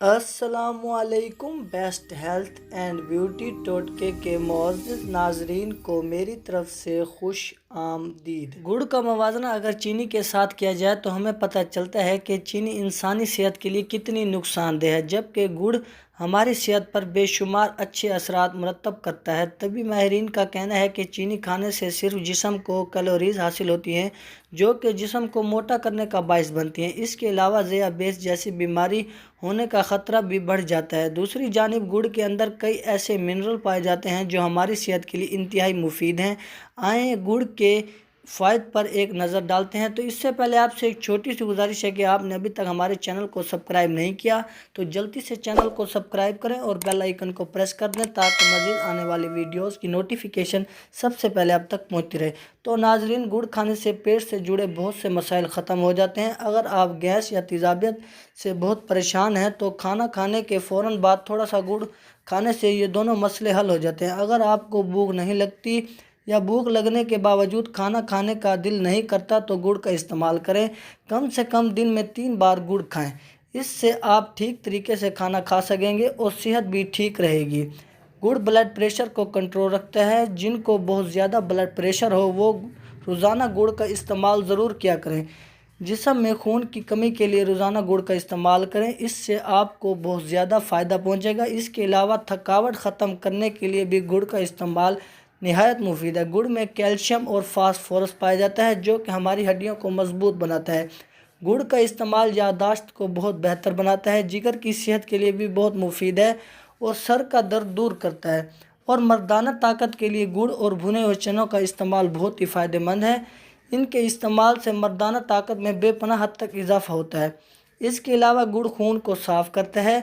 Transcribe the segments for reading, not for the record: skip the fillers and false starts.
السلام علیکم۔ Best health and beauty ٹوٹکے کے معزز ناظرین کو میری طرف سے خوش آمدید۔ گڑ کا موازنہ اگر چینی کے ساتھ کیا جائے تو ہمیں پتہ چلتا ہے کہ چینی انسانی صحت کے لیے کتنی نقصان دہ ہے، جبکہ گڑ ہماری صحت پر بے شمار اچھے اثرات مرتب کرتا ہے۔ طبی ماہرین کا کہنا ہے کہ چینی کھانے سے صرف جسم کو کیلوریز حاصل ہوتی ہیں جو کہ جسم کو موٹا کرنے کا باعث بنتی ہیں۔ اس کے علاوہ ذیابیطس جیسی بیماری ہونے کا خطرہ بھی بڑھ جاتا ہے۔ دوسری جانب گڑ کے اندر کئی ایسے منرل پائے جاتے ہیں جو ہماری صحت کے لیے انتہائی مفید ہیں۔ آئیں گڑ کے فوائد پر ایک نظر ڈالتے ہیں، تو اس سے پہلے آپ سے ایک چھوٹی سی گزارش ہے کہ آپ نے ابھی تک ہمارے چینل کو سبسکرائب نہیں کیا تو جلدی سے چینل کو سبسکرائب کریں اور بیل آئیکن کو پریس کر دیں تاکہ مزید آنے والی ویڈیوز کی نوٹیفیکیشن سب سے پہلے آپ تک پہنچتی رہے۔ تو ناظرین، گڑ کھانے سے پیٹ سے جڑے بہت سے مسائل ختم ہو جاتے ہیں۔ اگر آپ گیس یا تیزابیت سے بہت پریشان ہیں تو کھانا کھانے کے فوراً بعد تھوڑا سا گڑ کھانے سے یہ دونوں مسئلے حل ہو جاتے ہیں۔ اگر آپ کو بھوک نہیں لگتی یا بھوک لگنے کے باوجود کھانا کھانے کا دل نہیں کرتا تو گڑ کا استعمال کریں۔ کم سے کم دن میں 3 بار گڑ کھائیں، اس سے آپ ٹھیک طریقے سے کھانا کھا سکیں گے اور صحت بھی ٹھیک رہے گی۔ گڑ بلڈ پریشر کو کنٹرول رکھتا ہے۔ جن کو بہت زیادہ بلڈ پریشر ہو وہ روزانہ گڑ کا استعمال ضرور کیا کریں۔ جسم میں خون کی کمی کے لیے روزانہ گڑ کا استعمال کریں، اس سے آپ کو بہت زیادہ فائدہ پہنچے گا۔ اس کے علاوہ تھکاوٹ ختم کرنے کے لیے بھی گڑ کا استعمال نہایت مفید ہے۔ گڑ میں کیلشیم اور فاسفورس پایا جاتا ہے جو کہ ہماری ہڈیوں کو مضبوط بناتا ہے۔ گڑ کا استعمال یادداشت کو بہت بہتر بناتا ہے، جگر کی صحت کے لیے بھی بہت مفید ہے اور سر کا درد دور کرتا ہے۔ اور مردانہ طاقت کے لیے گڑ اور بھنے ہوئے چنوں کا استعمال بہت ہی فائدہ مند ہے۔ ان کے استعمال سے مردانہ طاقت میں بے پناہ حد تک اضافہ ہوتا ہے۔ اس کے علاوہ گڑ خون کو صاف کرتا ہے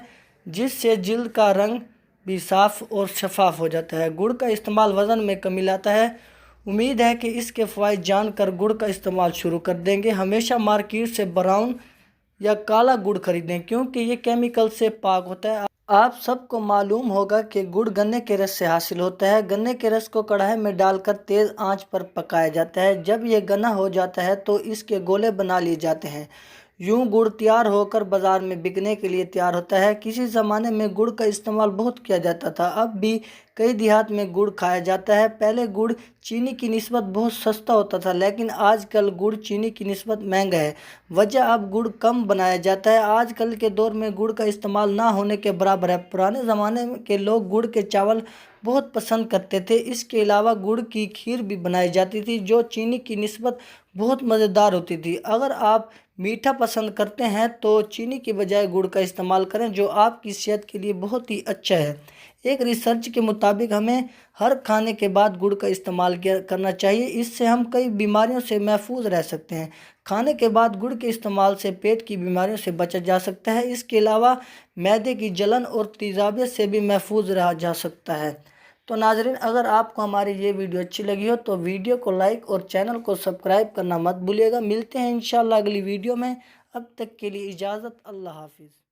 جس سے جلد کا رنگ بھی صاف اور شفاف ہو جاتا ہے۔ گڑ کا استعمال وزن میں کمی لاتا ہے۔ امید ہے کہ اس کے فوائد جان کر گڑ کا استعمال شروع کر دیں گے۔ ہمیشہ مارکیٹ سے براؤن یا کالا گڑ خریدیں کیونکہ یہ کیمیکل سے پاک ہوتا ہے۔ آپ سب کو معلوم ہوگا کہ گڑ گنے کے رس سے حاصل ہوتا ہے۔ گنے کے رس کو کڑھائی میں ڈال کر تیز آنچ پر پکایا جاتا ہے۔ جب یہ گنا ہو جاتا ہے تو اس کے گولے بنا لیے جاتے ہیں۔ یوں گڑ تیار ہو کر بازار میں بکنے کے لیے تیار ہوتا ہے۔ کسی زمانے میں گڑ کا استعمال بہت کیا جاتا تھا، اب بھی کئی دیہات میں گڑ کھایا جاتا ہے۔ پہلے گڑ چینی کی نسبت بہت سستا ہوتا تھا لیکن آج کل گڑ چینی کی نسبت مہنگا ہے۔ وجہ اب گڑ کم بنایا جاتا ہے۔ آج کل کے دور میں گڑ کا استعمال نہ ہونے کے برابر ہے۔ پرانے زمانے کے لوگ گڑ کے چاول بہت پسند کرتے تھے۔ اس کے علاوہ گڑ کی کھیر بھی بنائی جاتی تھی جو چینی کی نسبت بہت مزیدار ہوتی تھی۔ اگر آپ میٹھا پسند کرتے ہیں تو چینی کی بجائے گڑ کا استعمال کریں جو آپ کی صحت کے لیے بہت ہی اچھا ہے۔ ایک ریسرچ کے مطابق ہمیں ہر کھانے کے بعد گڑ کا استعمال کرنا چاہیے، اس سے ہم کئی بیماریوں سے محفوظ رہ سکتے ہیں۔ کھانے کے بعد گڑ کے استعمال سے پیٹ کی بیماریوں سے بچا جا سکتا ہے۔ اس کے علاوہ معدے کی جلن اور تیزابیت سے بھی محفوظ رہا جا سکتا ہے۔ تو ناظرین، اگر آپ کو ہماری یہ ویڈیو اچھی لگی ہو تو ویڈیو کو لائک اور چینل کو سبسکرائب کرنا مت بھولیے گا۔ ملتے ہیں انشاءاللہ اگلی ویڈیو میں، اب تک کے لیے اجازت، اللہ حافظ۔